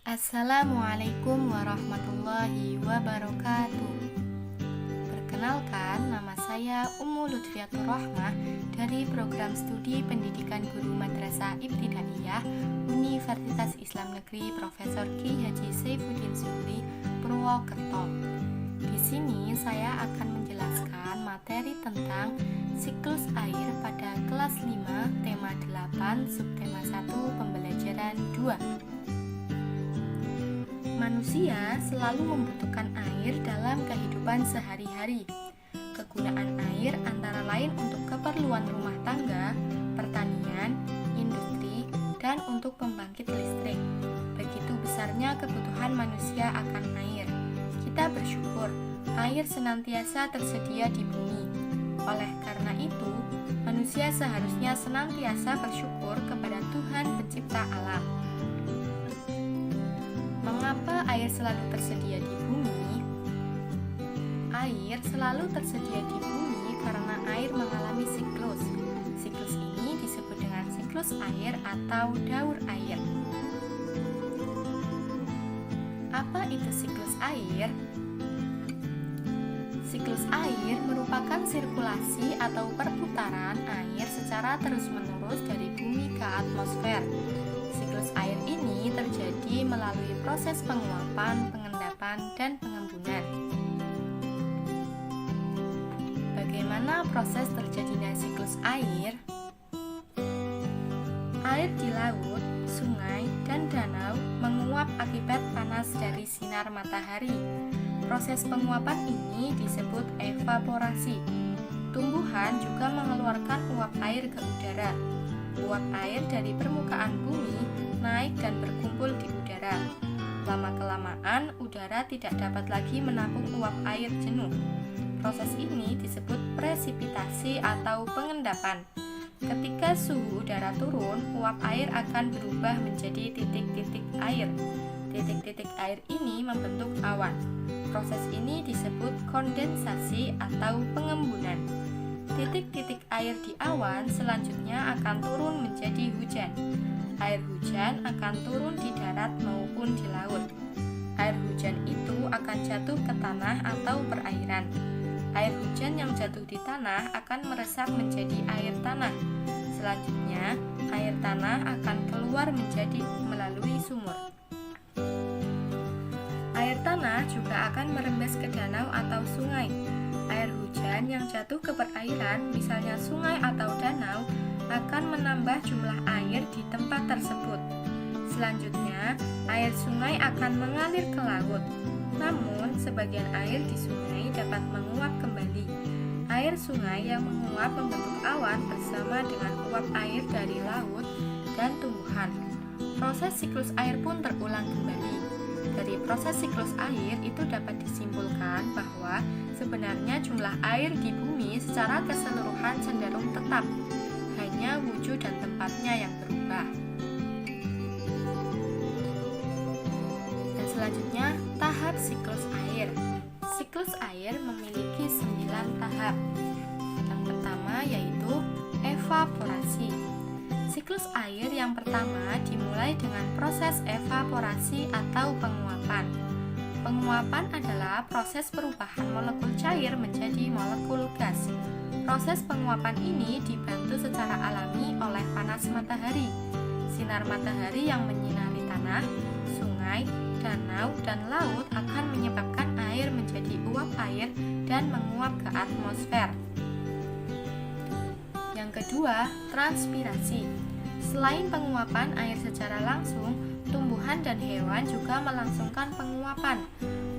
Assalamualaikum warahmatullahi wabarakatuh. Perkenalkan, nama saya Ummu Lutfiatur Rahmah dari Program Studi Pendidikan Guru Madrasah Ibtidaiyah Universitas Islam Negeri Profesor Ki Haji Saifuddin Zuhri, Purwokerto. Di sini saya akan menjelaskan materi tentang siklus air pada kelas 5, tema 8, subtema 1, pembelajaran 2. Manusia selalu membutuhkan air dalam kehidupan sehari-hari. Kegunaan air antara lain untuk keperluan rumah tangga, pertanian, industri, dan untuk pembangkit listrik. Begitu besarnya kebutuhan manusia akan air. Kita bersyukur air senantiasa tersedia di bumi. Oleh karena itu, manusia seharusnya senantiasa bersyukur kepada Tuhan Pencipta alam. Mengapa air selalu tersedia di bumi? Air selalu tersedia di bumi karena air mengalami siklus. Siklus ini disebut dengan siklus air atau daur air. Apa itu siklus air? Siklus air merupakan sirkulasi atau perputaran air secara terus-menerus dari bumi ke atmosfer. Siklus air ini terjadi melalui proses penguapan, pengendapan, dan pengembunan. Bagaimana proses terjadinya siklus air? Air di laut, sungai, dan danau menguap akibat panas dari sinar matahari. Proses penguapan ini disebut evaporasi. Tumbuhan juga mengeluarkan uap air ke udara. Uap air dari permukaan bumi naik dan berkumpul di udara. Lama-kelamaan, udara tidak dapat lagi menampung uap air jenuh. Proses ini disebut presipitasi atau pengendapan. Ketika suhu udara turun, uap air akan berubah menjadi titik-titik air. Titik-titik air ini membentuk awan. Proses ini disebut kondensasi atau pengembunan. Titik-titik air di awan selanjutnya akan turun menjadi hujan. Air hujan akan turun di darat maupun di laut. Air hujan itu akan jatuh ke tanah atau perairan. Air hujan yang jatuh di tanah akan meresap menjadi air tanah. Selanjutnya, air tanah akan keluar menjadi melalui sumur. Air tanah juga akan merembes ke danau atau sungai. Air hujan yang jatuh ke perairan, misalnya sungai atau danau, akan menambah jumlah air di tempat tersebut. Selanjutnya, air sungai akan mengalir ke laut. Namun, sebagian air di sungai dapat menguap kembali. Air sungai yang menguap membentuk awan bersama dengan uap air dari laut dan tumbuhan. Proses siklus air pun terulang kembali. Dari proses siklus air itu dapat disimpulkan bahwa sebenarnya jumlah air di bumi secara keseluruhan cenderung tetap, hanya wujud dan tempatnya yang berubah. Dan selanjutnya, tahap siklus air. Siklus air memiliki 9 tahap. Yang pertama yaitu evaporasi. Siklus air yang pertama dimulai dengan proses evaporasi atau penguapan. Penguapan adalah proses perubahan molekul cair menjadi molekul gas. Proses penguapan ini dibantu secara alami oleh panas matahari. Sinar matahari yang menyinari tanah, sungai, danau, dan laut akan menyebabkan air menjadi uap air dan menguap ke atmosfer. Yang kedua, transpirasi. Selain penguapan air secara langsung, tumbuhan dan hewan juga melangsungkan penguapan.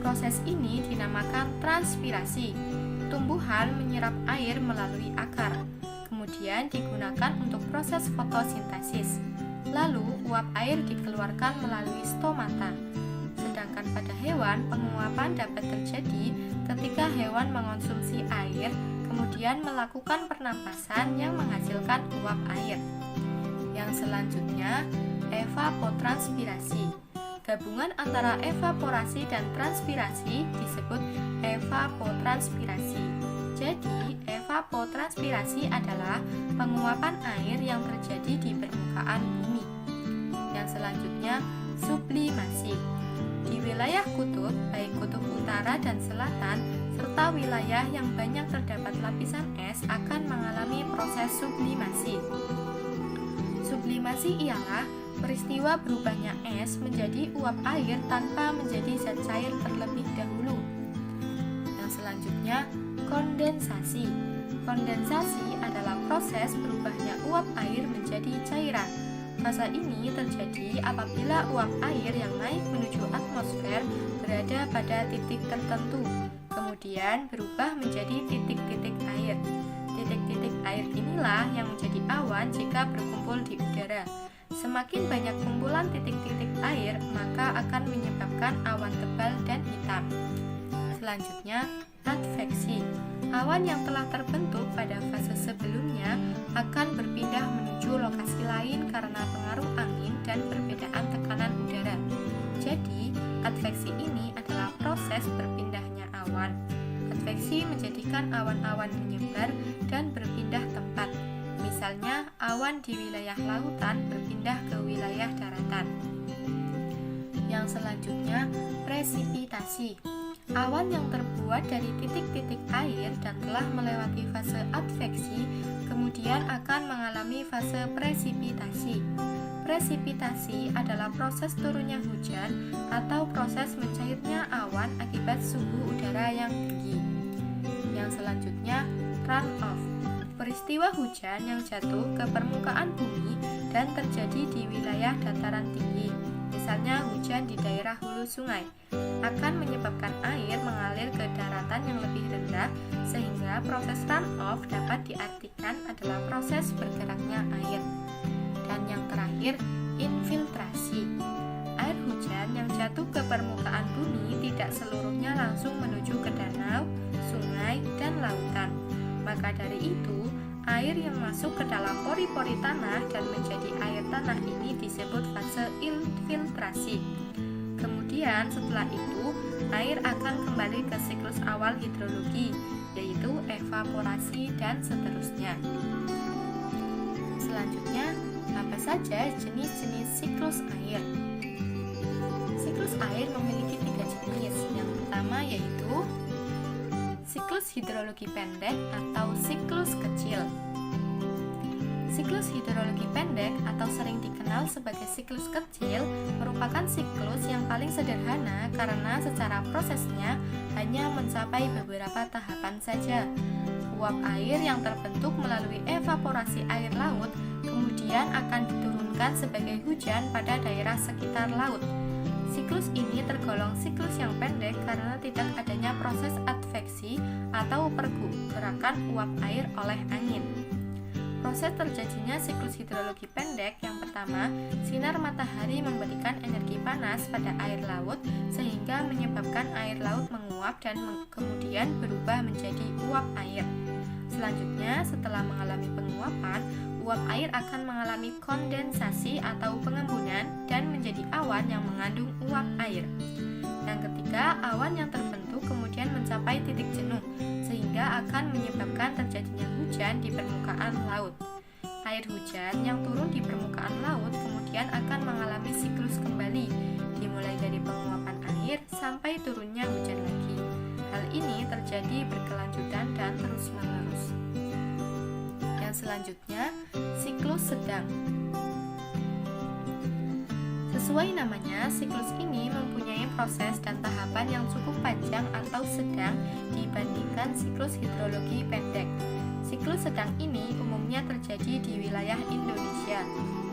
Proses ini dinamakan transpirasi. Tumbuhan menyerap air melalui akar, kemudian digunakan untuk proses fotosintesis. Lalu, uap air dikeluarkan melalui stomata. Sedangkan pada hewan, penguapan dapat terjadi ketika hewan mengonsumsi air, kemudian melakukan pernapasan yang menghasilkan uap air. Yang selanjutnya, evapotranspirasi. Gabungan antara evaporasi dan transpirasi disebut evapotranspirasi. Jadi, evapotranspirasi adalah penguapan air yang terjadi di permukaan bumi. Yang selanjutnya, sublimasi. Di wilayah kutub, baik kutub utara dan selatan, serta wilayah yang banyak terdapat lapisan es akan mengalami proses sublimasi. Sublimasi ialah peristiwa berubahnya es menjadi uap air tanpa menjadi zat cair terlebih dahulu. Yang selanjutnya, kondensasi. Kondensasi adalah proses berubahnya uap air menjadi cairan. Fase ini terjadi apabila uap air yang naik menuju atmosfer berada pada titik tertentu, kemudian berubah menjadi titik-titik air. Titik-titik air inilah yang menjadi awan jika berkumpul di udara. Semakin banyak kumpulan titik-titik air, maka akan menyebabkan awan tebal dan hitam. Selanjutnya, adveksi. Awan yang telah terbentuk pada fase sebelumnya akan berpindah menuju lokasi lain karena pengaruh angin dan perbedaan tekanan udara. Jadi, adveksi ini adalah proses berpindahnya awan. Adveksi menjadikan awan-awan menyebar dan berpindah tempat. Misalnya, awan di wilayah lautan berpindah ke wilayah daratan. Yang selanjutnya, presipitasi. Awan yang terbuat dari titik-titik air dan telah melewati fase adveksi kemudian akan mengalami fase presipitasi. Presipitasi adalah proses turunnya hujan atau proses mencairnya awan akibat suhu udara yang tinggi. Yang selanjutnya, runoff. Peristiwa hujan yang jatuh ke permukaan bumi dan terjadi di wilayah dataran tinggi, misalnya hujan di daerah hulu sungai, akan menyebabkan air mengalir ke daratan yang lebih rendah, sehingga proses runoff dapat diartikan adalah proses bergeraknya air. Dan yang terakhir, infiltrasi. Air hujan yang jatuh ke permukaan bumi tidak seluruhnya langsung menuju ke danau, sungai, dan lautan. Maka dari itu, air yang masuk ke dalam pori-pori tanah dan menjadi air tanah ini disebut fase infiltrasi. Kemudian setelah itu, air akan kembali ke siklus awal hidrologi, yaitu evaporasi dan seterusnya. Selanjutnya, apa saja jenis-jenis siklus air? Siklus air memiliki 3 jenis. Yang pertama yaitu siklus hidrologi pendek atau siklus kecil. Siklus hidrologi pendek atau sering dikenal sebagai siklus kecil merupakan siklus yang paling sederhana karena secara prosesnya hanya mencapai beberapa tahapan saja. Uap air yang terbentuk melalui evaporasi air laut kemudian akan diturunkan sebagai hujan pada daerah sekitar laut. Siklus ini tergolong siklus yang pendek karena tidak adanya proses adveksi atau pergerakan uap air oleh angin. Proses terjadinya siklus hidrologi pendek yang pertama, sinar matahari memberikan energi panas pada air laut sehingga menyebabkan air laut menguap dan kemudian berubah menjadi uap air. Selanjutnya, setelah mengalami penguapan, uap air akan mengalami kondensasi atau pengembunan dan menjadi awan yang mengandung uap air. Yang ketiga, awan yang terbentuk kemudian mencapai titik jenuh sehingga akan menyebabkan terjadinya hujan di permukaan laut. Air hujan yang turun di permukaan laut kemudian akan mengalami siklus kembali, dimulai dari penguapan air sampai turunnya hujan lagi. Hal ini terjadi berkelanjutan dan terus-menerus. Yang selanjutnya, siklus sedang. Sesuai namanya, siklus ini mempunyai proses dan tahapan yang cukup panjang atau sedang dibandingkan siklus hidrologi pendek. Siklus sedang ini umumnya terjadi di wilayah Indonesia.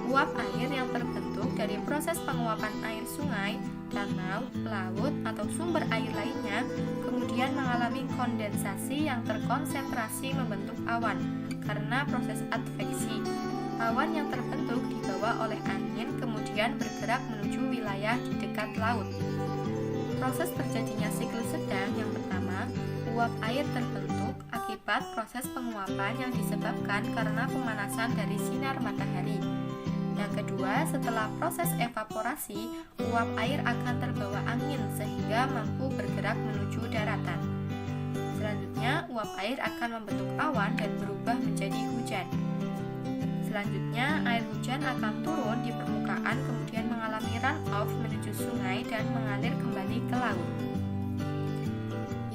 Uap air yang terbentuk dari proses penguapan air sungai, danau, laut, atau sumber air lainnya kemudian mengalami kondensasi yang terkonsentrasi membentuk awan karena proses adveksi. Awan yang terbentuk dibawa oleh angin kemudian bergerak menuju wilayah di dekat laut. Proses terjadinya siklus sedang yang pertama, uap air terbentuk akibat proses penguapan yang disebabkan karena pemanasan dari sinar matahari. Yang kedua, setelah proses evaporasi, uap air akan terbawa angin sehingga mampu bergerak menuju daratan. Selanjutnya, uap air akan membentuk awan dan berubah menjadi hujan. Selanjutnya, air hujan akan turun di permukaan kemudian mengalami run-off menuju sungai dan mengalir kembali ke laut.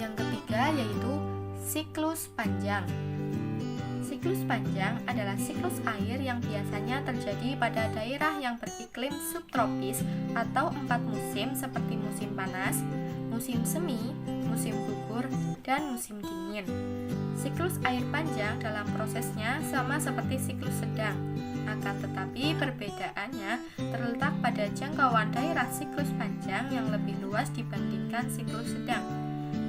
Yang ketiga yaitu siklus panjang. Siklus panjang adalah siklus air yang biasanya terjadi pada daerah yang beriklim subtropis atau 4 musim seperti musim panas, musim semi, musim gugur, dan musim dingin. Siklus air panjang dalam prosesnya sama seperti siklus sedang, akan tetapi perbedaannya terletak pada jangkauan daerah siklus panjang yang lebih luas dibandingkan siklus sedang.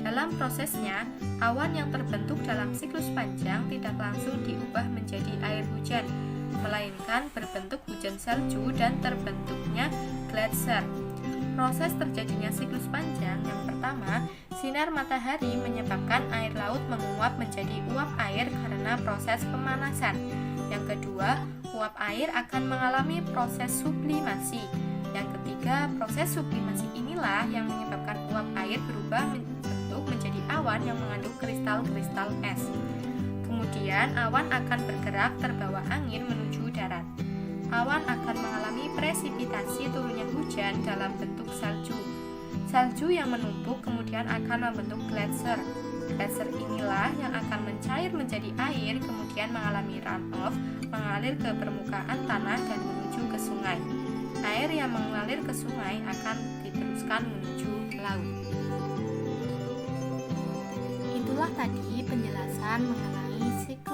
Dalam prosesnya, awan yang terbentuk dalam siklus panjang tidak langsung diubah menjadi air hujan, melainkan berbentuk hujan salju dan terbentuknya gletser. Proses terjadinya siklus panjang yang pertama, sinar matahari menyebabkan air laut menguap menjadi uap air karena proses pemanasan. Yang kedua, uap air akan mengalami proses sublimasi. Yang ketiga, proses sublimasi inilah yang menyebabkan uap air berubah menjadi awan yang mengandung kristal-kristal es. Kemudian awan akan bergerak terbawa angin menuju darat. Awan akan mengalami presipitasi turunnya hujan dalam bentuk salju. Salju yang menumpuk kemudian akan membentuk gletser. Gletser inilah yang akan mencair menjadi air kemudian mengalami runoff, mengalir ke permukaan tanah dan menuju ke sungai. Air yang mengalir ke sungai akan diteruskan menuju laut. Itulah tadi penjelasan mengenai siklus